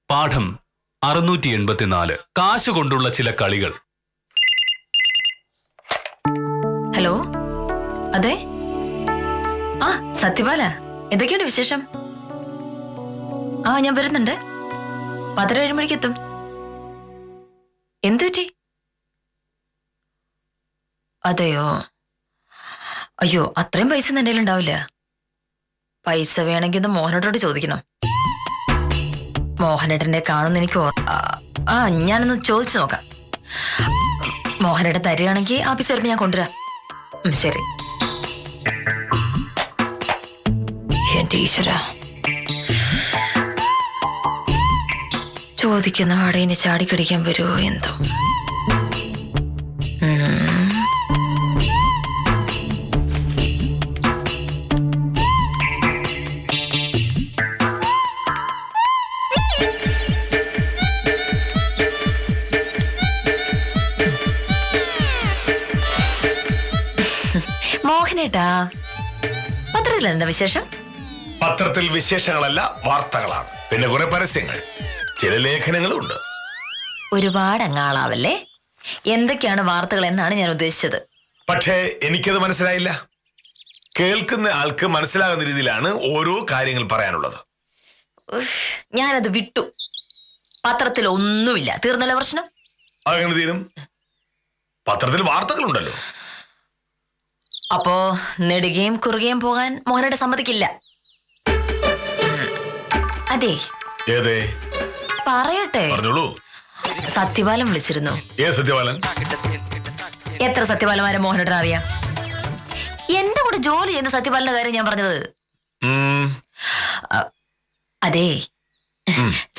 പാഠം 684. കാശ് കൊണ്ടുള്ള ചില കളികൾ. ഹലോ, അതെ. ആ, സത്യപാല, എന്തൊക്കെയുണ്ട് വിശേഷം? ആ, ഞാൻ വരുന്നുണ്ട്. 17 മണിക്ക് എത്തും. എന്തു പറ്റി? അതെയോ? അയ്യോ, അത്രയും പൈസ ഒന്നും എൻ്റെ കയ്യിൽ ഉണ്ടാവില്ല. പൈസ വേണമെങ്കിൽ ഒന്ന് മോഹനേട്ടനോട് ചോദിക്കണം. മോഹനേട്ടനെ കാണുന്ന എനിക്ക് ഞാനൊന്ന് ചോദിച്ചു നോക്കാം. മോഹനേട്ടൻ തരികയാണെങ്കിൽ ആഫീസ് വരുമ്പോൾ ഞാൻ കൊണ്ടുവരാം. ശരി. എന്റെ ഈശ്വര, ചോദിക്കുന്ന വാട ഇനി ചാടിക്കടിക്കാൻ വരുമോ എന്തോ. മോഹനേട്ടാ, പത്രത്തിൽ എന്താ വിശേഷം? പത്രത്തിൽ വിശേഷങ്ങളല്ല, വാർത്തകളാണ്. പിന്നെ കുറെ പരസ്യങ്ങൾ, ചില ലേഖനങ്ങളും ഉണ്ട്. ഒരുപാട് അങ്ങാളാവല്ലേ. എന്തൊക്കെയാണ് വാർത്തകൾ എന്നാണ് ഞാൻ ഉദ്ദേശിച്ചത്. പക്ഷേ എനിക്കത് മനസ്സിലായില്ല. കേൾക്കുന്ന ആൾക്ക് മനസ്സിലാകുന്ന രീതിയിലാണ് ഓരോ കാര്യങ്ങൾ പറയാനുള്ളത്. ഞാനത് വിട്ടു. പത്രത്തിൽ ഒന്നുമില്ല. തീർന്നല്ലോ പ്രശ്നം. അങ്ങനെ തീരും. പത്രത്തിൽ വാർത്തകളുണ്ടല്ലോ. അപ്പോ നെടുകയും കുറുകയും പോകാൻ മോഹനേട്ടൻ സമ്മതിക്കില്ല. അതെ, പറയട്ടെ. സത്യപാലൻ വിളിച്ചിരുന്നു. സത്യപാലൻ? എത്ര സത്യപാലന്മാരെ മോഹനേട്ടൻ അറിയാം? എന്റെ കൂടെ ജോലി ചെയ്യുന്ന സത്യപാലന്റെ കാര്യം ഞാൻ പറഞ്ഞത്. അതെ,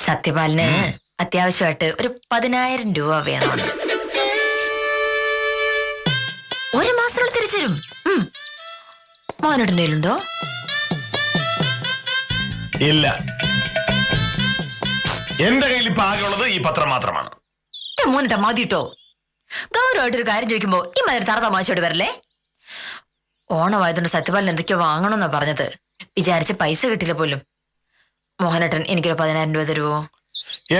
സത്യപാലന് അത്യാവശ്യമായിട്ട് ഒരു 10,000 രൂപ വേണം. ഒരു മാസത്തിനുള്ളിൽ തിരിച്ചു തരും. മോഹനേട്ടൻ്റെ കയ്യിലുണ്ടോ? ഇല്ല, എന്റെ കയ്യിൽ ഇപ്പൊ ആകെയുള്ളത് ഈ പത്രം മാത്രമാണ്. മോഹനേട്ട മതിട്ടോ. ഗൗരവമായിട്ടൊരു കാര്യം ചോദിക്കുമ്പോ ഈ മാതിരി തറതമാശയോട് വരല്ലേ. ഓണമായതുകൊണ്ട് സത്യപാലൻ എന്തൊക്കെയോ വാങ്ങണമെന്നാ പറഞ്ഞത്. വിചാരിച്ച പൈസ കിട്ടില്ല പോലും. മോഹനേട്ടൻ എനിക്കൊരു 10,000 രൂപ തരുമോ?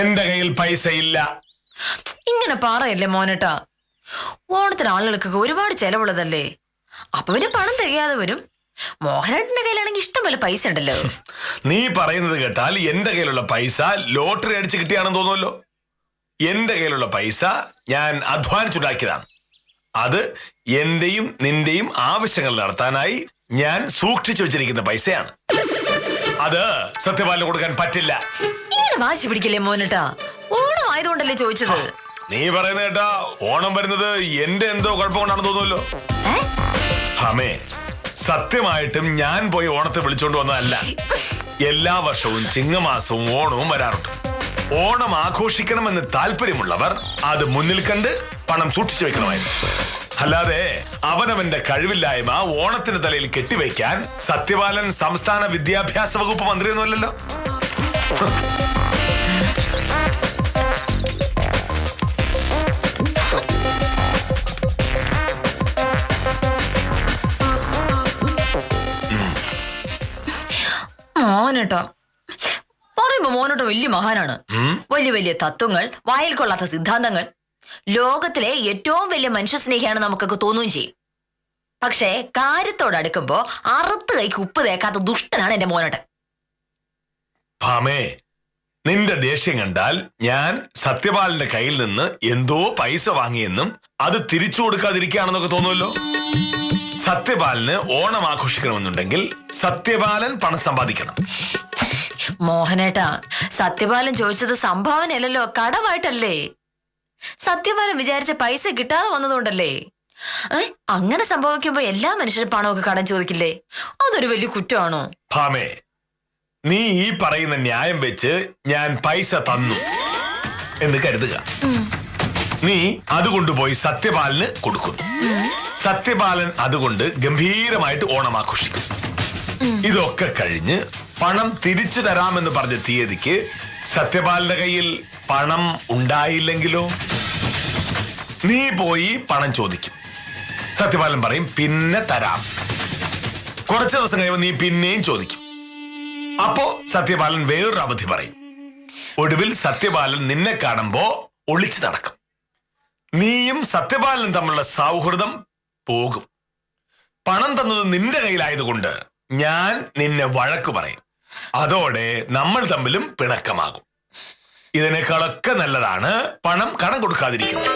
എന്റെ കയ്യിൽ പൈസ ഇല്ല. ഇങ്ങനെ പറയല്ലേ മോഹനേട്ടാ. ഓണത്തിന് ആളുകൾക്കൊക്കെ ഒരുപാട് ചെലവുള്ളതല്ലേ. അപ്പൊ പിന്നെ പണം തികയാതെ വരും. മോഹനേട്ടന്റെ കയ്യിലാണെങ്കിൽ ഇഷ്ടം പോലെ പൈസ ഉണ്ടല്ലോ. നീ പറയുന്നത് കേട്ടാൽ എന്റെ കയ്യിലുള്ള പൈസ ലോട്ടറി അടിച്ച് കിട്ടിയാണെന്ന് തോന്നുമല്ലോ. എന്റെ കയ്യിലുള്ള പൈസ ഞാൻ അധ്വാനിച്ചുണ്ടാക്കിയതാണ്. അത് എന്റെയും നിന്റെയും ആവശ്യങ്ങൾ നടത്താനായി ഞാൻ സൂക്ഷിച്ചു വെച്ചിരിക്കുന്ന പൈസയാണ്. അത് സത്യപാലന് കൊടുക്കാൻ പറ്റില്ല. ഇങ്ങനെ വാശി പിടിക്കല്ലേ മോഹനേട്ടാ. ഓണം ആയതുകൊണ്ടല്ലേ ചോദിച്ചത്. നീ പറയുന്ന കേട്ടാ ഓണം വരുന്നത് എന്റെ എന്തോ കുഴപ്പം കൊണ്ടാണെന്ന് തോന്നുമല്ലോ. ഹമേ, സത്യമായിട്ടും ഞാൻ പോയി ഓണത്തെ വിളിച്ചോണ്ട് വന്നതല്ല. എല്ലാ വർഷവും ചിങ്ങമാസവും ഓണവും വരാറുണ്ട്. ഓണം ആഘോഷിക്കണമെന്ന് താല്പര്യമുള്ളവർ അത് മുന്നിൽ കണ്ട് പണം സൂക്ഷിച്ചു വെക്കണമായിരുന്നു. അല്ലാതെ അവനവന്റെ കഴിവില്ലായ്മ ഓണത്തിന്റെ തലയിൽ കെട്ടിവെക്കാൻ സത്യപാലൻ സംസ്ഥാന വിദ്യാഭ്യാസ വകുപ്പ് മന്ത്രിയൊന്നുമല്ലല്ലോ. മോഹനേട്ടാ പറയുമ്പോ മോഹനേട്ടൻ വലിയ മഹാനാണ്. വലിയ വലിയ തത്വങ്ങൾ, വായിൽ കൊള്ളാത്ത സിദ്ധാന്തങ്ങൾ. ലോകത്തിലെ ഏറ്റവും വലിയ മനുഷ്യസ്നേഹിയാണ് നമുക്കൊക്കെ തോന്നുകയും ചെയ്യും. പക്ഷേ കാര്യത്തോടടുക്കുമ്പോ അറുത്ത് കൈക്ക് ഉപ്പ് തേക്കാത്ത ദുഷ്ടനാണ് എന്റെ മോഹനേട്ടൻ. ഭാമേ, നിന്റെ ദേഷ്യം കണ്ടാൽ ഞാൻ സത്യപാലന്റെ കയ്യിൽ നിന്ന് എന്തോ പൈസ വാങ്ങിയെന്നും അത് തിരിച്ചു കൊടുക്കാതിരിക്കുകയാണെന്നൊക്കെ തോന്നുമല്ലോ. സത്യപാലന് ഓണം ആഘോഷിക്കണമെന്നുണ്ടെങ്കിൽ സത്യപാലൻ പണം സമ്പാദിക്കണം. മോഹനേട്ടാ, സത്യപാലൻ ചോദിച്ചത് സംഭാവനയല്ലല്ലോ, കടമായിട്ടല്ലേ. സത്യപാലൻ വിചാരിച്ച പൈസ കിട്ടാതെ വന്നതുകൊണ്ടല്ലേ. അങ്ങനെ സംഭവിക്കുമ്പോ എല്ലാ മനുഷ്യരും പണമൊക്കെ കടം ചോദിക്കില്ലേ? അതൊരു വലിയ കുറ്റമാണോ? ഭാമേ, നീ ഈ പറയുന്ന ന്യായം വെച്ച് ഞാൻ പൈസ തന്നു എന്ന് കരുതുക. നീ അതുകൊണ്ടുപോയി സത്യപാലന് കൊടുക്കുന്നു. സത്യപാലൻ അതുകൊണ്ട് ഗംഭീരമായിട്ട് ഓണം ആഘോഷിക്കും. ഇതൊക്കെ കഴിഞ്ഞ് പണം തിരിച്ചു തരാമെന്ന് പറഞ്ഞ തീയതിക്ക് സത്യപാലന്റെ കയ്യിൽ പണം ഉണ്ടായില്ലെങ്കിലോ? നീ പോയി പണം ചോദിക്കും. സത്യപാലൻ പറയും പിന്നെ തരാം. കുറച്ച് ദിവസം കഴിയുമ്പോൾ നീ പിന്നെയും ചോദിക്കും. അപ്പോ സത്യപാലൻ വേറൊരു അവധി പറയും. ഒടുവിൽ സത്യപാലൻ നിന്നെ കാണുമ്പോ ഒളിച്ചു നടക്കും. നീയും സത്യപാലനും തമ്മിലുള്ള സൗഹൃദം പോകും. പണം തന്നത് നിന്റെ കയ്യിലായതുകൊണ്ട് ഞാൻ നിന്നെ വഴക്കു പറയും. അതോടെ നമ്മൾ തമ്മിലും പിണക്കമാകും. ഇതിനേക്കാളൊക്കെ നല്ലതാണ് പണം കടം കൊടുക്കാതിരിക്കുന്നത്.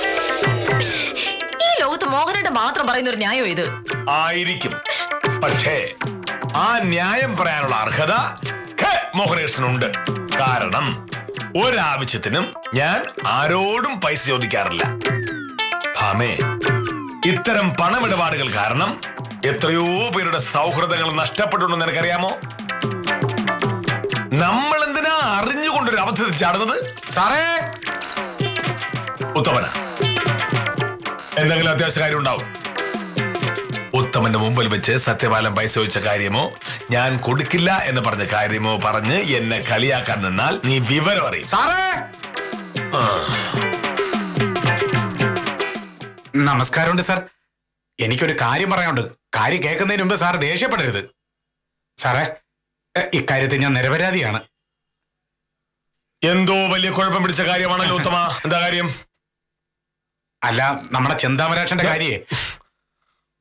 ഈ ലോകത്ത് മോഹനേട്ടൻ മാത്രം പറയുന്ന ഒരു ന്യായം ഇത് ആയിരിക്കും. പക്ഷേ ആ ന്യായം പറയാനുള്ള അർഹത മോഹനേഷനുണ്ട്. കാരണം ഒരാവശ്യത്തിനും ഞാൻ ആരോടും പൈസ ചോദിക്കാറില്ല. ഭാമേ, ഇത്തരം പണമിടപാടുകൾ കാരണം എത്രയോ പേരുടെ സൗഹൃദങ്ങൾ നഷ്ടപ്പെട്ടുണ്ടെന്ന് നിനക്കറിയാമോ? നമ്മൾ എന്തിനാ അറിഞ്ഞുകൊണ്ടൊരു അബദ്ധത്തിൽ ചാടുന്നത്? സാറേ, ഉത്തമന, എന്തെങ്കിലും അത്യാവശ്യ കാര്യം ഉണ്ടാവും. ഉത്തമന്റെ മുമ്പിൽ വെച്ച് സത്യപാലൻ പൈസ ചോദിച്ച കാര്യമോ ഞാൻ കൊടുക്കില്ല എന്ന് പറഞ്ഞ കാര്യമോ പറഞ്ഞ് എന്നെ കളിയാക്കാൻ നിന്നാൽ നീ വിവരം അറിയും. സാറേ, നമസ്കാരമുണ്ട് സാർ. എനിക്കൊരു കാര്യം പറയാനുണ്ട്. കാര്യം കേൾക്കുന്നതിന് മുമ്പ് സാർ ദേഷ്യപ്പെടരുത്. സാറേ, ഇക്കാര്യത്തിൽ ഞാൻ നിരപരാധിയാണ്. എന്തോ വലിയ കുഴപ്പം പിടിച്ച കാര്യമാണല്ലോ ഉത്തമ. എന്താ കാര്യം? അല്ല, നമ്മുടെ ചെന്താമരാക്ഷന്റെ കാര്യേ.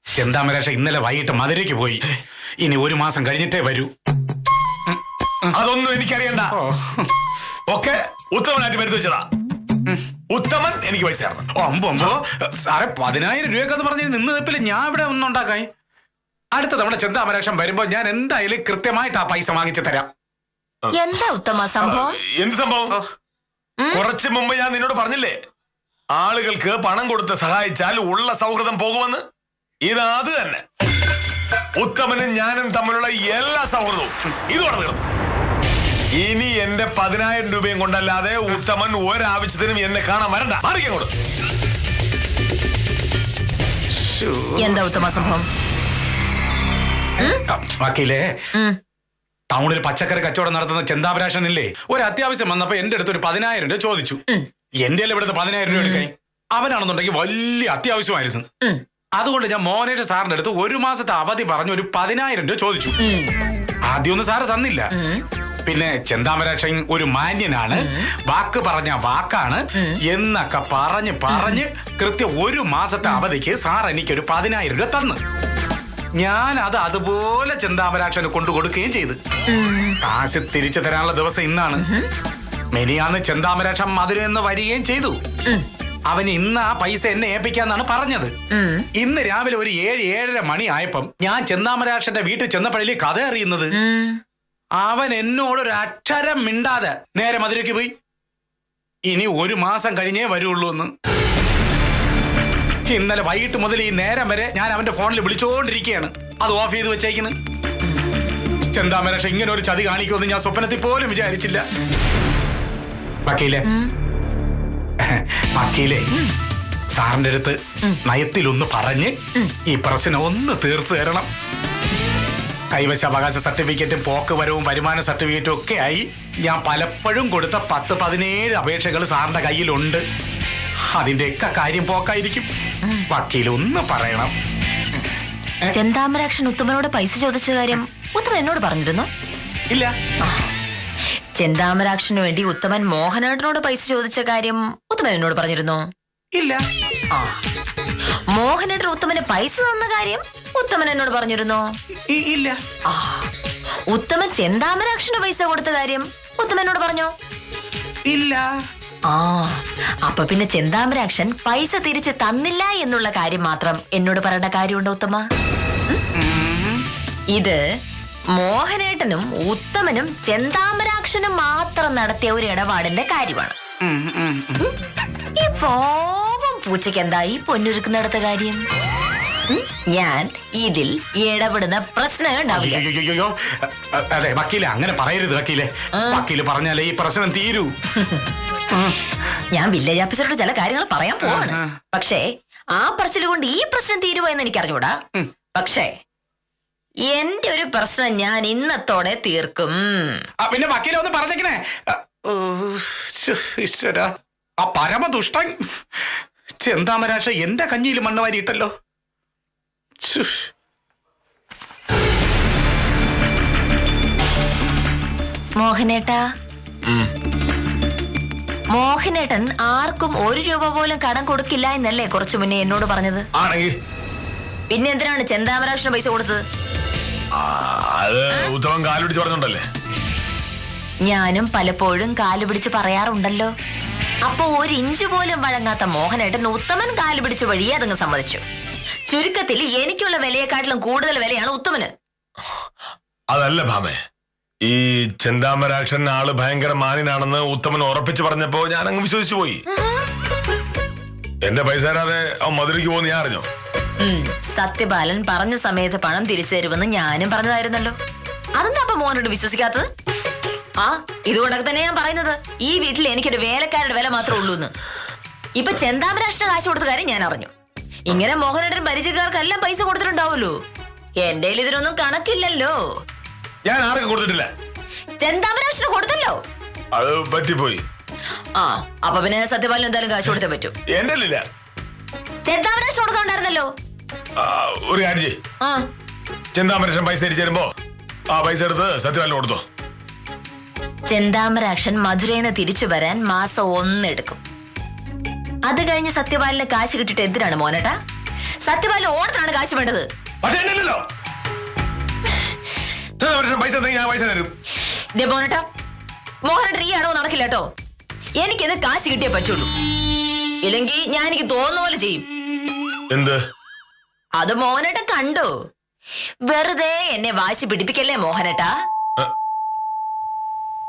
ചെന്താമരാക്ഷ ഇന്നലെ വൈകിട്ട് മധുരയ്ക്ക് പോയി. ഇനി 1 മാസം കഴിഞ്ഞിട്ടേ വരൂ. അതൊന്നും എനിക്കറിയണ്ട. ഓക്കെ, ഉത്തമനായിട്ട് വരുത്തി വെച്ചതാ. ഉത്തമൻ എനിക്ക് പൈസ തരണം. അമ്പോ സാറേ, 10,000 രൂപക്കെന്ന് പറഞ്ഞ് നിന്ന് നിപ്പില് ഞാൻ ഇവിടെ ഒന്നുണ്ടാക്കായി. അടുത്ത തവണ ചെന്താമരാക്ഷം വരുമ്പോ ഞാൻ എന്തായാലും കൃത്യമായിട്ട് ആ പൈസ വാങ്ങിച്ചു തരാം. എന്താ ഉത്തമ സംഭവം? എന്ത് സംഭവം? കുറച്ച് മുമ്പ് ഞാൻ നിന്നോട് പറഞ്ഞില്ലേ, ആളുകൾക്ക് പണം കൊടുത്ത് സഹായിച്ചാൽ ഉള്ള സൗഹൃദം പോകുമെന്ന്. ഇത് തന്നെ. ഉത്തമനും ഞാനും തമ്മിലുള്ള എല്ലാ സൗഹൃദവും ഇതോടെ തീർന്നു. ഇനി എന്റെ 10,000 രൂപയും കൊണ്ടല്ലാതെ ഉത്തമൻ ഒരാവശ്യത്തിനും എന്നെ കാണാൻ വരണ്ട. മാറിക്കോട്. എന്താ ഉത്തമ സംഭവം? വക്കീലേ, ടൗണിൽ പച്ചക്കറി കച്ചവടം നടത്തുന്ന ചെന്താമരാക്ഷനില്ലേ, ഒരു അത്യാവശ്യം വന്നപ്പോ എന്റെ അടുത്ത് ഒരു 10,000 രൂപ ചോദിച്ചു. എന്റെ ഇവിടുത്തെ 10,000 രൂപ എടുക്കാൻ അവനാണെന്നുണ്ടെങ്കിൽ വലിയ അത്യാവശ്യമായിരുന്നു. അതുകൊണ്ട് ഞാൻ മോഹനേഷ് സാറിന്റെ അടുത്ത് 1 മാസത്തെ അവധി പറഞ്ഞു ഒരു 10,000 രൂപ ചോദിച്ചു. ആദ്യമൊന്നും സാറ് തന്നില്ല. പിന്നെ ചെന്താമരാക്ഷൻ ഒരു മാന്യനാണ്, വാക്ക് പറഞ്ഞ വാക്കാണ് എന്നൊക്കെ പറഞ്ഞ് കൃത്യം 1 മാസത്തെ അവധിക്ക് സാർ എനിക്കൊരു 10,000 രൂപ തന്നു. ഞാൻ അത് അതുപോലെ ചെന്താമരാക്ഷന് കൊണ്ടു കൊടുക്കുകയും ചെയ്തു. കാശ് തിരിച്ചു തരാനുള്ള ദിവസം ഇന്നാണ്. മെനിയാന്ന് ചെന്താമരാക്ഷം മധുര എന്ന് വരികയും ചെയ്തു. അവന് ഇന്ന് ആ പൈസ എന്നെ ഏൽപ്പിക്കാന്നാണ് പറഞ്ഞത്. ഇന്ന് രാവിലെ ഒരു 7-7:30 മണി ആയപ്പം ഞാൻ ചെന്താമരാക്ഷന്റെ വീട്ടിൽ ചെന്നപ്പോഴേ കഥ അറിയുന്നത്. അവൻ എന്നോടൊരു അക്ഷരം മിണ്ടാതെ നേരെ മധുരയ്ക്ക് പോയി. ഇനി 1 മാസം കഴിഞ്ഞേ വരുള്ളൂ എന്ന്. ഇന്നലെ വൈകിട്ട് മുതൽ ഈ നേരം വരെ ഞാൻ അവന്റെ ഫോണിൽ വിളിച്ചോണ്ടിരിക്കുകയാണ്. അത് ഓഫ് ചെയ്ത് വെച്ചേക്കുന്നു. ചെന്താമരാക്ഷ ഇങ്ങനെ ഒരു ചതി കാണിക്കുമെന്ന് ഞാൻ സ്വപ്നത്തിൽ പോലും വിചാരിച്ചില്ല. വക്കീലേ, സാറിന്റെ അടുത്ത് നയത്തിലൊന്ന് പറഞ്ഞ് ഈ പ്രശ്നം ഒന്ന് തീർത്തു തരണം. കൈവശ അവകാശ സർട്ടിഫിക്കറ്റും പോക്ക് വരവും വരുമാന സർട്ടിഫിക്കറ്റും ഒക്കെ ആയി ഞാൻ പലപ്പോഴും കൊടുത്ത 10-17 അപേക്ഷകൾ സാറിന്റെ കയ്യിലുണ്ട്. അതിന്റെയൊക്കെ കാര്യം പോക്കായിരിക്കും. വക്കീൽ ഒന്ന് പറയണം. ചെന്താമരാക്ഷൻ ഉത്തമനോട് പൈസ ചോദിച്ച കാര്യം ഉത്തമൻ എന്നോട് പറഞ്ഞിരുന്നു? ഇല്ല. ചെന്താമരാക്ഷന് വേണ്ടി ഉത്തമൻ മോഹനേട്ടനോട് പൈസ ചോദിച്ച കാര്യം ഉത്തമൻ എന്നോട് പറഞ്ഞിരുന്നു? ഇല്ല. മോഹനേട്ടൻ ഉത്തമന് പൈസ തന്ന കാര്യം ഉത്തമൻ എന്നോട് പറഞ്ഞിരുന്നോ? ഇല്ല. ഉത്തമൻ ചെന്താമരാക്ഷന് പൈസ കൊടുത്ത കാര്യം ഉത്തമൻ എന്നോട് പറഞ്ഞോ? ഇല്ല. അപ്പൊ പിന്നെ ചെന്താമരാക്ഷൻ പൈസ തിരിച്ച് തന്നില്ല എന്നുള്ള കാര്യം മാത്രം എന്നോട് പറയേണ്ട കാര്യമുണ്ടോ ഉത്തമ? ഇത് മോഹനേട്ടനും ഉത്തമനും ചെന്താമരാക്ഷനും മാത്രം നടത്തിയ ഒരു ഇടപാടിന്റെ കാര്യമാണ്. ഈ പാവം പൂച്ചയ്ക്ക് എന്തായി പൊന്നുരുക്കുന്നിടത്ത കാര്യം? ഞാൻ ഇതിൽ ഇടപെടുന്ന പ്രശ്നം ഉണ്ടാവില്ല. അതെ വക്കീലെ, അങ്ങനെ പറയരുത് വക്കീലെ. വക്കീല് പറഞ്ഞാലേ ഈ പ്രശ്നം തീരൂ. ഞാൻ വില്ലേജ് ഓഫീസറോട് ചില കാര്യങ്ങൾ പറയാൻ പോവാണ്. പക്ഷേ ആ പറച്ചിൽ കൊണ്ട് ഈ പ്രശ്നം തീരുവോ എന്ന് എനിക്ക് അറിഞ്ഞൂടാ. പക്ഷേ എന്റെ ഒരു പ്രശ്നം ഞാൻ ഇന്നത്തോടെ തീർക്കും. പിന്നെ വക്കീലെ ഒന്ന് പറഞ്ഞേക്കണേ. ഈശ്വരാ, ആ പരമദുഷ്ടൻ ചെന്താമരാക്ഷ എന്റെ കഞ്ഞിയിൽ മണ്ണ് വാരിയിട്ടല്ലോ. മോഹനേട്ടാ, മോഹനേട്ടൻ ആർക്കും 1 രൂപ പോലും കടം കൊടുക്കില്ല എന്നല്ലേ കുറച്ചു മുന്നേ എന്നോട് പറഞ്ഞത്? ആണെങ്കിൽ പിന്നെ എന്തിനാണ് ചെന്താമരാക്ഷന് പൈസ കൊടുത്തത്? അത് ഉത്തമൻ കാലുപിടിച്ച് പറഞ്ഞോണ്ടല്ലേ. ഞാനും പലപ്പോഴും കാല് പിടിച്ച് പറയാറുണ്ടല്ലോ. അപ്പൊ 1 ഇഞ്ച് പോലും വഴങ്ങാത്ത മോഹനേട്ടൻ ഉത്തമൻ കാല് പിടിച്ച് വഴിയെ അതങ്ങ് സമ്മതിച്ചു. ചുരുക്കത്തിൽ എനിക്കുള്ള വിലയെക്കാട്ടിലും കൂടുതൽ വിലയാണ് ഉത്തമന്. അതല്ല ഭാമേ, ഈ ചെന്താമരാക്ഷൻ ആള് ഭയങ്കര മാന്യനാണെന്ന് ഉത്തമൻ ഉറപ്പിച്ചു പറഞ്ഞപ്പോ ഞാൻ അങ്ങ് വിശ്വസിച്ചു പോയി. എന്റെ പൈസ തരാതെ അവൻ മധുരയ്ക്ക് പോകുന്ന ഞാൻ അറിഞ്ഞോ? സത്യപാലൻ പറഞ്ഞ സമയത്ത് പണം തിരിച്ചു തരുമെന്ന് ഞാനും പറഞ്ഞതായിരുന്നല്ലോ. അതെന്താ അപ്പൊ മോനോട് വിശ്വസിക്കാത്തത്? ഇതുകൊണ്ടൊക്കെ തന്നെ ഞാൻ പറയുന്നത്, ഈ വീട്ടിൽ എനിക്കൊരു വേലക്കാരുടെ വില മാത്രമേ ഉള്ളൂ എന്ന്. ഇപ്പൊ ചെന്താമരാക്ഷന് കാശ് കൊടുത്ത കാര്യം ഞാൻ അറിഞ്ഞു. ഇങ്ങനെ മോഹനേട്ടൻ പരിചയക്കാർക്കെല്ലാം പൈസ കൊടുത്തിട്ടുണ്ടാവുമല്ലോ. എന്റെ ഇതിനൊന്നും കണക്കില്ലല്ലോ. ഞാൻ ആർക്കും കൊടുത്തിട്ടില്ല. ചെന്താമരാക്ഷന് കൊടുത്തല്ലോ. അത് പറ്റിപ്പോയി. അപ്പൊ പിന്നെ സത്യപാലൻ എന്തായാലും കാശ് കൊടുത്തേ പറ്റൂ. എന്റെ ഇല്ല. ചെന്താമരാക്ഷന് കൊടുക്കാണ്ടായിരുന്നല്ലോ. ഒരു കാര്യം ചെയ്യ്, ചെന്താമരാക്ഷൻ പൈസ തിരിച്ചു തരുമ്പോ ആ പൈസ എടുത്ത് സത്യപാലന് കൊടുത്തോ. ചെന്താമരാക്ഷൻ മധുരേന്ന് തിരിച്ചു വരാൻ മാസം 1 എടുക്കും. അത് കഴിഞ്ഞ് സത്യപാലന് കാശ് കിട്ടിയിട്ട് എന്തിനാണ് മോനേട്ടാ? സത്യപാലന് ഓണത്തിനാണ് കാശ് വേണ്ടത്. മോനേട്ടാ, മോഹനേട്ടൻ ഈ അടവ് നടക്കില്ല കേട്ടോ. എനിക്കിന്ന് കാശ് കിട്ടിയേ പറ്റുള്ളൂ. ഇല്ലെങ്കിൽ ഞാൻ എനിക്ക് തോന്നുന്ന പോലെ ചെയ്യും. എന്ത്? അത് മോഹനേട്ടൻ കണ്ടോ? വെറുതെ എന്നെ വാശി പിടിപ്പിക്കല്ലേ മോഹനേട്ടാ.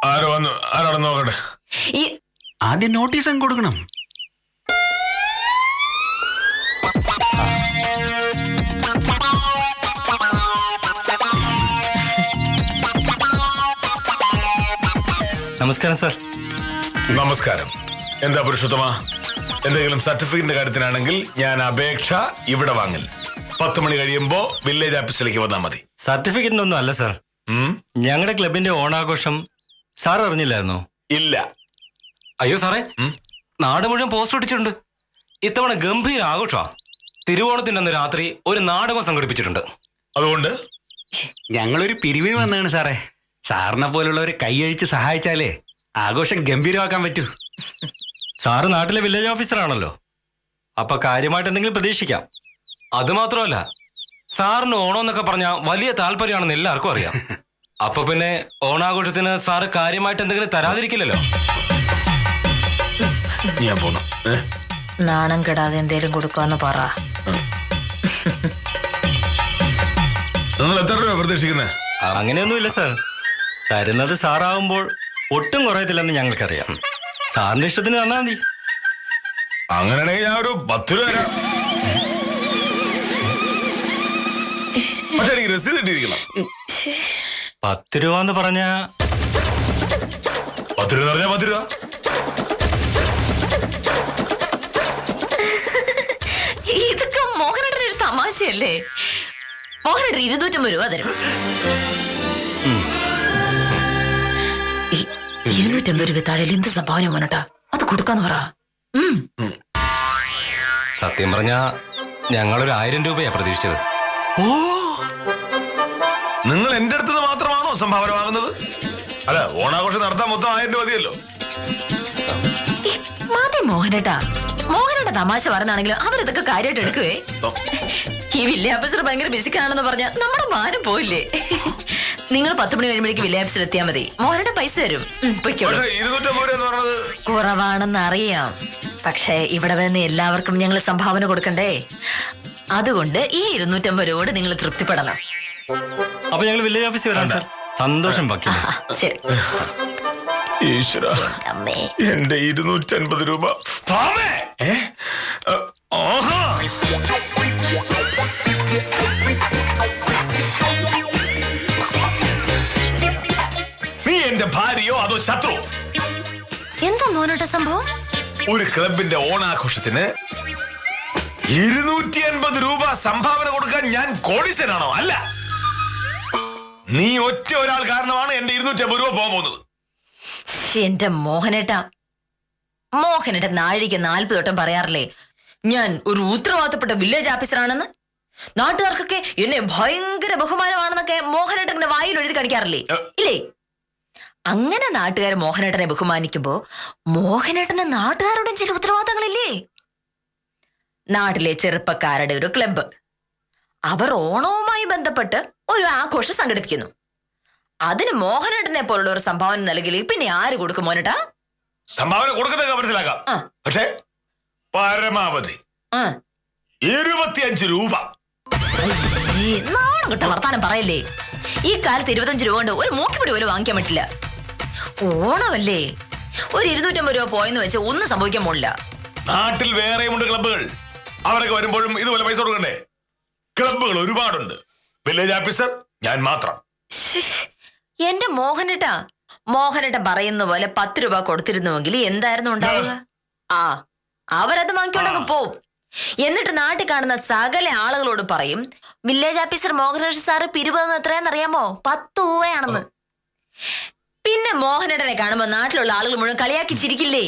ആരോടെ നോക്കട്ടെ. ആദ്യം നോട്ടീസ് അങ്ങ് കൊടുക്കണം. നമസ്കാരം സാർ. നമസ്കാരം. എന്താ പുരുഷോത്തമ, എന്തെങ്കിലും സർട്ടിഫിക്കറ്റിന്റെ കാര്യത്തിനാണെങ്കിൽ ഞാൻ അപേക്ഷ ഇവിടെ വാങ്ങില്ല. 10 മണി കഴിയുമ്പോ വില്ലേജ് ഓഫീസിലേക്ക് വന്നാൽ മതി. സർട്ടിഫിക്കറ്റിനൊന്നും അല്ല സാർ. ഞങ്ങളുടെ ക്ലബിന്റെ ഓണാഘോഷം സാർ അറിഞ്ഞില്ലായിരുന്നോ? ഇല്ല. അയ്യോ സാറേ, നാട് മുഴുവൻ പോസ്റ്റർ ഒട്ടിച്ചിട്ടുണ്ട്. ഇത്തവണ ഗംഭീര ആഘോഷമാണ്. തിരുവോണത്തിന്റെ അന്ന് രാത്രി ഒരു നാടകം സംഘടിപ്പിച്ചിട്ടുണ്ട്. അതുകൊണ്ട് ഞങ്ങളൊരു പിരിവിന് വന്നതാണ് സാറേ. സാറിനെ പോലുള്ളവരെ കൈയഴിച്ച് സഹായിച്ചാലേ ആഘോഷം ഗംഭീരമാക്കാൻ പറ്റൂ. സാറ് നാട്ടിലെ വില്ലേജ് ഓഫീസറാണല്ലോ, അപ്പൊ കാര്യമായിട്ട് എന്തെങ്കിലും പ്രതീക്ഷിക്കാം. അത് മാത്രമല്ല, സാറിന് ഓണം എന്നൊക്കെ പറഞ്ഞാൽ വലിയ താല്പര്യമാണെന്ന് എല്ലാവർക്കും അറിയാം. അപ്പൊ പിന്നെ ഓണാഘോഷത്തിന് സാറ് കാര്യമായിട്ട് എന്തെങ്കിലും തരാതിരിക്കില്ലല്ലോ. ഞാൻ പോണം. നാണം കെടാതെ എന്തേലും കൊടുക്കാന്ന് പറ. നിങ്ങൾ എത്ര രൂപ പ്രതീക്ഷിക്കുന്നത്? അങ്ങനെയൊന്നുമില്ല സാർ. തരുന്നത് സാറാവുമ്പോൾ ഒട്ടും കുറയത്തില്ലെന്ന് ഞങ്ങൾക്കറിയാം. സാറിന്റെ ഇഷ്ടത്തിന് തന്നാൽ മതി. അങ്ങനെയാണെങ്കിൽ ഞാൻ ഒരു 10 രൂപ തരാം. പക്ഷെ എനിക്ക് രസീത് കിട്ടിയിരിക്കണം. 10 രൂപ എന്ന് പറഞ്ഞാ 10 രൂപ പറഞ്ഞാൽ 10 രൂപ. ഇതൊക്കെ മോഹനേട്ടൻ ഒരു തമാശയല്ലേ? മോഹനേട്ടൻ 250 രൂപ തരും. 250 രൂപ താഴെ എന്ത് സംഭാവന മോനേട്ടാ? അത് കൊടുക്കാന്ന് പറ. സത്യം പറഞ്ഞാ ഞങ്ങളൊരു 1000 രൂപയാ പ്രതീക്ഷിച്ചത്. ഓ, നിങ്ങൾ എന്റെ അടുത്ത് മാത്രമാണോ സംഭാവന വാങ്ങുന്നത്? അല്ല, ഓണാഘോഷം നടത്താൻ മൊത്തം 1000 രൂപ മതിയല്ലോ. മതി മോഹനേട്ടാ. മോഹനേട്ട തമാശ പറഞ്ഞാണെങ്കിലും അവരിതൊക്കെ കാര്യമായിട്ട് എടുക്കുവേ. ഈ വില്ലേജ് ഓഫീസർ ഭയങ്കര ബിസിക്കാണെന്ന് പറഞ്ഞ നമ്മുടെ മാനം പോയില്ലേ? നിങ്ങൾ 10 മണി കഴിയുമ്പോഴേക്ക് വില്ലേജ് ഓഫീസിൽ എത്തിയാൽ മതി. മോഹനേട്ട പൈസ തരും. കുറവാണെന്ന് അറിയാം, പക്ഷെ ഇവിടെ വരുന്ന എല്ലാവർക്കും ഞങ്ങൾ സംഭാവന കൊടുക്കണ്ടേ? അതുകൊണ്ട് ഈ 250 രൂപയോട് നിങ്ങൾ തൃപ്തിപ്പെടണം. അപ്പൊ ഞങ്ങൾ വില്ലേജ് ഓഫീസിൽ വരാം സാർ. സന്തോഷം ബാക്കി. ശരി. ഈശ്വരാ, എന്റെ 250 രൂപ. നീ എന്റെ ഭാര്യയോ അതോ ശത്രു? എന്താ മോനോട്ട സംഭവം? ഒരു ക്ലബിന്റെ ഓണാഘോഷത്തിന് 250 രൂപ സംഭാവന കൊടുക്കാൻ ഞാൻ കോടീശ്വരനാണോ? അല്ല, നീ ഒറ്റ ഒരാൾ കാരണമാണ് എന്റെ 250 രൂപ പോകാൻ പോകുന്നത്. എന്റെ മോഹനേട്ട, മോഹനേട്ട നാഴിക 40 വട്ടം പറയാറില്ലേ ഞാൻ ഒരു ഉത്തരവാദിത്തപ്പെട്ട വില്ലേജ് ഓഫീസറാണെന്ന്? നാട്ടുകാർക്കൊക്കെ എന്നെ ഭയങ്കര ബഹുമാനമാണെന്നൊക്കെ മോഹനേട്ടന്റെ വായിൽ എഴുതി കാണിക്കാറില്ലേ? ഇല്ലേ? അങ്ങനെ നാട്ടുകാർ മോഹനേട്ടനെ ബഹുമാനിക്കുമ്പോ മോഹനേട്ടന് നാട്ടുകാരുടെ ചില ഉത്തരവാദിത്തങ്ങളില്ലേ? നാട്ടിലെ ചെറുപ്പക്കാരുടെ ഒരു ക്ലബ്ബ്, അവർ ഓണവുമായി ബന്ധപ്പെട്ട് ഒരു ആഘോഷം സംഘടിപ്പിക്കുന്നു. അതിന് മോഹനേട്ടനെ പോലുള്ള ഒരു സംഭാവന നൽകിയില്ലേ പിന്നെ ആര് കൊടുക്കും മോനേട്ടാ? സംഭാവന കൊടുക്കുന്നതൊക്കെ മനസ്സിലാക്കാം, പക്ഷേ പരമാവധി 25 രൂപ. നാണം കിട്ട വർത്താനം പറയല്ലേ. ഈ കാലത്ത് 25 രൂപ കൊണ്ട് ഒരു മൂക്കിപ്പിടി പോലും വാങ്ങിക്കാൻ പറ്റില്ല. ഓണമല്ലേ, ഒരു 250 രൂപ പോയെന്ന് വെച്ച് ഒന്നും സംഭവിക്കാൻ പോണില്ല. നാട്ടിൽ വേറെയുമുണ്ട് ക്ലബ്ബുകൾ. അവരൊക്കെ വരുമ്പോഴും ഇതുപോലെ പൈസ കൊടുക്കണ്ടേ? ക്ലബ്ബുകൾ ഒരുപാടുണ്ട്. വില്ലേജ് ഓഫീസർ ഞാൻ മാത്രം. എന്റെ മോഹനേട്ടൻ പറയുന്ന പോലെ 10 രൂപ കൊടുത്തിരുന്നുവെങ്കിൽ എന്തായിരുന്നു ഉണ്ടാവുക? അവരത് വാങ്ങിക്കൊണ്ടങ്ങ് പോവും. എന്നിട്ട് നാട്ടിൽ കാണുന്ന സകല ആളുകളോട് പറയും, വില്ലേജ് ഓഫീസർ മോഹനേഷ് സാറ് പിരിവെന്ന് എത്രയാണെന്നറിയാമോ? 10 രൂപയാണെന്ന്. പിന്നെ മോഹനേട്ടനെ കാണുമ്പോ നാട്ടിലുള്ള ആളുകൾ മുഴുവൻ കളിയാക്കി ചിരിക്കില്ലേ?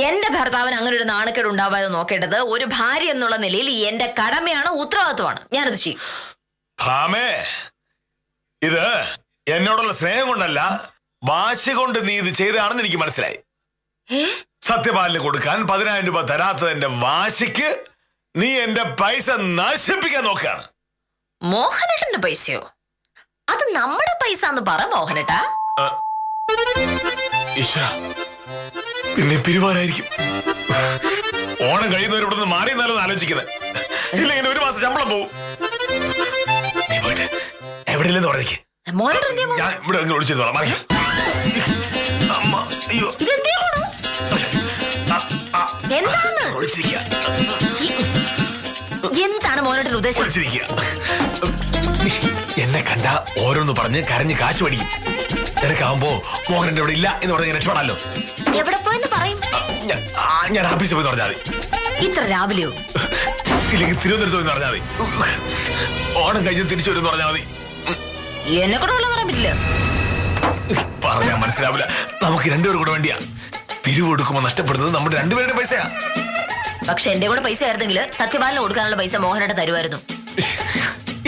എന്റെ ഭർത്താവിന് അങ്ങനെ ഒരു നാണക്കേട് ഉണ്ടാവാതെ നോക്കേണ്ടത് ഒരു ഭാര്യ എന്നുള്ള നിലയിൽ എന്റെ കടമയാണ്, ഉത്തരവാദിത്വമാണ്. ഞാനത് ചെയ്യും. ഇത് എന്നോടുള്ള സ്നേഹം കൊണ്ടല്ല, വാശി കൊണ്ട് നീ ഇത് ചെയ്തതാണെന്ന് എനിക്ക് മനസ്സിലായി. സത്യപാലിന് കൊടുക്കാൻ 10,000 രൂപ തരാത്തതിന്റെ വാശിക്ക് നീ എന്റെ പൈസ നശിപ്പിക്കാൻ നോക്കുകയാണ്. മോഹനേട്ടന്റെ പൈസയോ? അത് നമ്മുടെ പൈസ എന്ന് പറ മോഹനേട്ടാ. പിന്നെ പിരിവാനായിരിക്കും. ഓണം കഴിയുന്നവർ ഇവിടെ നിന്ന് മാറി എന്നാലും ആലോചിക്കുന്നത്. ഇല്ലെങ്കിൽ 1 മാസം ശമ്പളം പോവും. നീ പോയിട്ട് എവിടെയില്ലെന്ന് പറഞ്ഞേക്ക്. ഞാൻ ഇവിടെ വിളിച്ചിരുന്നോളാം. എന്താണ് മോഹനേട്ടൻ ഉദ്ദേശം? എന്നെ കണ്ട ഓരോന്ന് പറഞ്ഞ് കരഞ്ഞ് കാശ് മേടിക്കും. തിരക്കാവുമ്പോ മോഹനന്റെ ഇവിടെ ഇല്ല എന്ന് പറഞ്ഞ രക്ഷപ്പെടാലോ. എവിടെ പോയെന്ന് പറയും? ഞാൻ ഓഫീസിൽ പോയി പറഞ്ഞാൽ മതി. ഇത്ര രാവിലെയോ? ഇല്ലെങ്കിൽ തിരുവനന്തപുരത്ത് പോയി പറഞ്ഞാൽ മതി. ഓണം കഴിഞ്ഞ് തിരിച്ചു വരും പറഞ്ഞാൽ മതി. എന്നെ കൂടെ ഉള്ള പറയാൻ പറ്റില്ല. പറഞ്ഞാൽ മനസ്സിലാവില്ല. നമുക്ക് 2 പേർ കൂടെ വേണ്ടിയാ. പിരിവ് കൊടുക്കുമ്പോ നഷ്ടപ്പെടുന്നത് നമ്മുടെ 2 പേരുടെ പൈസയാ. പക്ഷെ എന്റെ കൂടെ പൈസ ആയിരുന്നെങ്കിൽ സത്യപാലന കൊടുക്കാനുള്ള പൈസ മോഹനേട്ടൻ തരുമായിരുന്നു.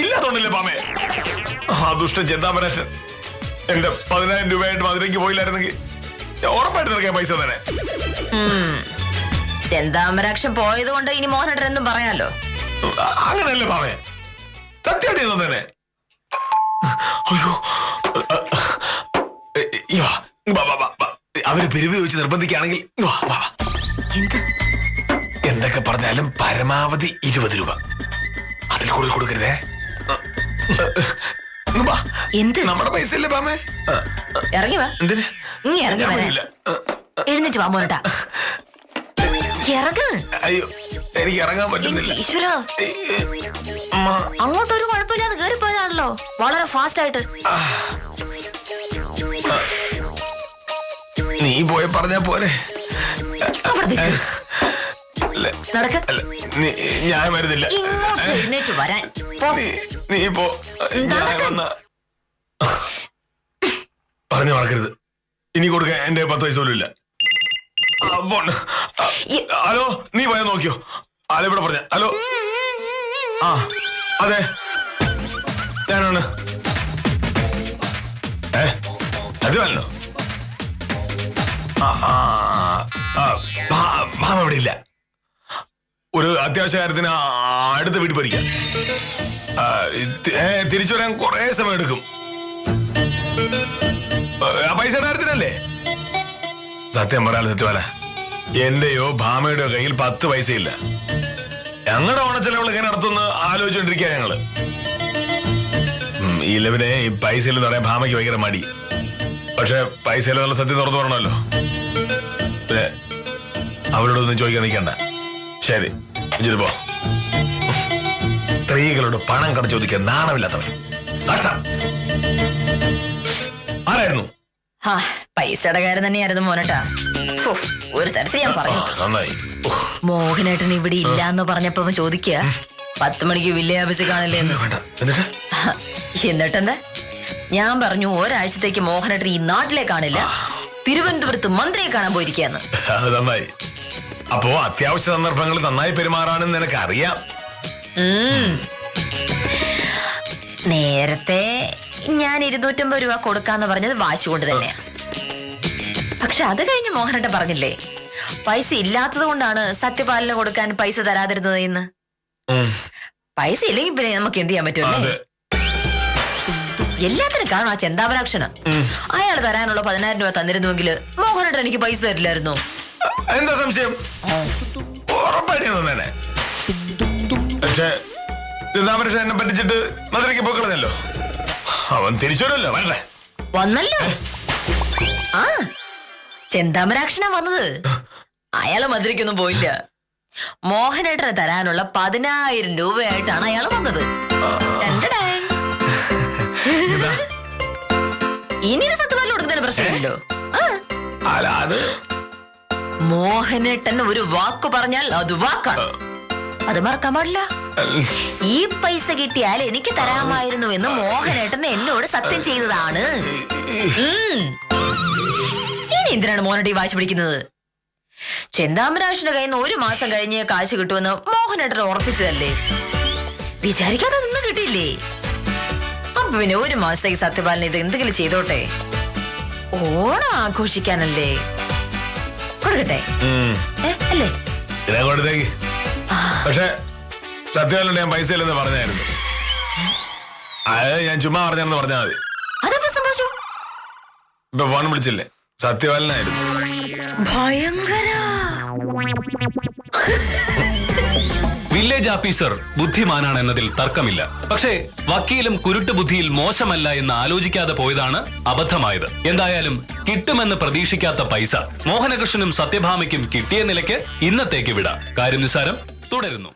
ഇല്ലാത്തോണ്ടില്ലേ പാമേ? ആ ദുഷ്ടൻ ചെന്താമരാശൻ എന്റെ 10,000 രൂപയായിട്ട് മധുരയ്ക്ക് പോയില്ലായിരുന്നെങ്കിൽ ഉറപ്പായിട്ട് നിനക്ക് പൈസ തന്നെ. ചെന്താമരാക്ഷൻ പോയത് കൊണ്ട് ഇനി മോഹനേട്ടൻ എന്നും പറയാലോ. അങ്ങനെയല്ലേ പാമേ? സത്യമായിട്ട് തന്നെ. അയ്യോ, അവര് പിരിവ് ചോദിച്ച് നിർബന്ധിക്കുകയാണെങ്കിൽ എന്തൊക്കെ പറഞ്ഞാലും പരമാവധി 20 രൂപ. അതിൽ കൂടുതൽ കൊടുക്കരുതേ. നമ്മുടെ പൈസ ഇല്ലേ പാമേ? ഇറങ്ങി വാ. എന്തിന്? എഴുന്നേറ്റ് വാ മോനേട്ടാ. അയ്യോ, എനിക്ക് ഇറങ്ങാൻ പറ്റുന്നില്ല. ഈശ്വരാ, അങ്ങോട്ടൊരു കുഴപ്പമില്ലാതെ കയറിപ്പോയതാണല്ലോ വളരെ ഫാസ്റ്റ് ആയിട്ട്. നീ പോയി പറഞ്ഞാ പോരെ. ഞാൻ വരുന്നില്ല. എഴുന്നേറ്റ് വരാൻ. നീ പോ. പറഞ്ഞു മറക്കരുത്. ഇനി കൊടുക്കാൻ എന്റെ 10 പൈസ പോലും ഇല്ല. ഹലോ, നീ പോയാ നോക്കിയോ? ഇവിടെ പറഞ്ഞ ഹലോ. അതെ, ഞാനാണ്. അത് വല്ലോ. ഭാമ ഇവിടെ ഇല്ല. ഒരു അത്യാവശ്യ കാര്യത്തിന് അടുത്ത വീട്ടിൽ പോയിരിക്കാം. തിരിച്ചു വരാൻ കുറെ സമയം എടുക്കും. പൈസയുടെ കാര്യത്തിനല്ലേ? സത്യം പറയാലോ സത്യപാല, എന്റെയോ ഭാമയുടെയോ കയ്യിൽ 10 പൈസയില്ല. ഞങ്ങളുടെ ഓണച്ചെലവുകൾ എങ്ങനെ നടത്തുന്ന ആലോചിച്ചോണ്ടിരിക്കുക ഞങ്ങള്. ഈ ലെവിനെ ഈ പൈസയിൽ എന്ന് പറയാൻ ഭാമയ്ക്ക് ഭയങ്കര മടി. പക്ഷെ പൈസയിൽ നല്ല സത്യം തുറന്നു പറയണമല്ലോ. പിന്നെ അവരോടൊന്നും ചോദിക്കാൻ നിൽക്കണ്ട. ശരി, ഇഞ്ചിട്ട് പോ. സ്ത്രീകളോട് പണം കട ചോദിക്കാൻ നാണമില്ലാത്തവൻ. ആരായിരുന്നു? പൈസയുടെ കാര്യം തന്നെയായിരുന്നു മോനേട്ടാ. ഒരു തരത്തിൽ ഞാൻ പറഞ്ഞു. നന്നായി. മോഹനേട്ടൻ ഇവിടെ ഇല്ല എന്ന് പറഞ്ഞപ്പോ ചോദിക്കുക 10 മണിക്ക് വില്ലേജ് ഓഫീസിൽ കാണില്ലേ എന്ന്. എന്നിട്ടെന്താ? ഞാൻ പറഞ്ഞു ഒരാഴ്ചത്തേക്ക് മോഹനേട്ടൻ ഈ നാട്ടിലെ കാണില്ല, തിരുവനന്തപുരത്ത് മന്ത്രിയെ കാണാൻ പോയിരിക്കാന്ന്. നന്നായി. അപ്പോ അത്യാവശ്യ സന്ദർഭങ്ങൾ നന്നായി പെരുമാറാണെന്ന് നിനക്ക് അറിയാം. നേരത്തെ ഞാൻ 250 രൂപ കൊടുക്കാന്ന് പറഞ്ഞത് വാശി കൊണ്ട് തന്നെയാ. പക്ഷെ അത് കഴിഞ്ഞ് മോഹനേട്ടൻ പറഞ്ഞില്ലേ, പൈസ ഇല്ലാത്തത് കൊണ്ടാണ് സത്യപാലന് കൊടുക്കാൻ പൈസ തരാതിരുന്നത് എന്ന്. പൈസ ഇല്ലെങ്കിൽ പിന്നെ നമുക്ക് എന്ത് ചെയ്യാൻ പറ്റുമല്ലേ? എല്ലാത്തിനും കാണും ആ ചെന്താമരാക്ഷന്. അയാൾ തരാനുള്ള 10,000 രൂപ തന്നിരുന്നുവെങ്കിൽ മോഹനേട്ടൻ എനിക്ക് പൈസ തരില്ലായിരുന്നു. എന്താ സംശയം? ഉറപ്പായിട്ട് തന്നെ. പക്ഷേ ചെന്താമരാക്ഷൻ എന്നെ പറ്റിച്ചിട്ട് മധുരയ്ക്ക് പോക്കളഞ്ഞല്ലോ. അവൻ തിരിച്ചു വരുമല്ലോ. വരട്ടെ. വന്നല്ലോ. ആ ചെന്താമരാക്ഷനാ വന്നത്. അയാള് മധുരയ്ക്കൊന്നും പോയില്ല. മോഹനേട്ടന് തരാനുള്ള 10,000 രൂപയായിട്ടാണ് അയാൾ വന്നത്. ഇനി സത്യപാലന് കൊടുക്കുന്നതിന് പ്രശ്നമില്ലല്ലോ. മോഹനേട്ടൻ ഒരു വാക്ക് പറഞ്ഞാൽ അത് വാക്കാണ്. അത് മറക്കാൻ പാടില്ല. ഈ പൈസ കിട്ടിയാൽ എനിക്ക് തരാമായിരുന്നു എന്ന് മോഹനേട്ടൻ എന്നോട് സത്യം ചെയ്തതാണ്. ഇനി എന്തിനാണ് മോഹനേട്ടൻ ഈ വാശി പിടിക്കുന്നത്? ചെന്താമരാക്ഷന്റെ കയ്യിൽ നിന്ന് 1 മാസം കഴിഞ്ഞ് കാശ് കിട്ടുമെന്ന് മോഹനേട്ടൻ ഉറപ്പിച്ചതല്ലേ? വിചാരിക്കാതെ നിന്ന് കിട്ടിയില്ലേ? അപ്പൊ പിന്നെ 1 മാസത്തേക്ക് സത്യപാലന് ഇത് എന്തെങ്കിലും ചെയ്തോട്ടെ. ഓണം ആഘോഷിക്കാനല്ലേ. കൊടുക്കട്ടെ അല്ലേ? കൊടുത്തേക്ക്. പക്ഷെ സത്യപാലനോട് ഞാൻ പൈസ ഇല്ലെന്ന് പറഞ്ഞായിരുന്നു. അത് ഞാൻ ചുമ്മാ പറഞ്ഞെന്ന് പറഞ്ഞാൽ മതി. അതെപ്പോ സംഭവിച്ചു? ഇപ്പൊ ഫോൺ വിളിച്ചില്ലേ? സത്യപാലനായിരുന്നു. ഭയങ്കര. വില്ലേജ് ഓഫീസർ ബുദ്ധിമാനാണ് എന്നതിൽ തർക്കമില്ല. പക്ഷേ വക്കീലും കുരുട്ട് ബുദ്ധിയിൽ മോശമല്ല എന്ന് ആലോചിക്കാതെ പോയതാണ് അബദ്ധമായത്. എന്തായാലും കിട്ടുമെന്ന് പ്രതീക്ഷിക്കാത്ത പൈസ മോഹനകൃഷ്ണനും സത്യഭാമയ്ക്കും കിട്ടിയ നിലയ്ക്ക് ഇന്നത്തേക്ക് വിടാം. കാര്യം നിസ്സാരം തുടരുന്നു.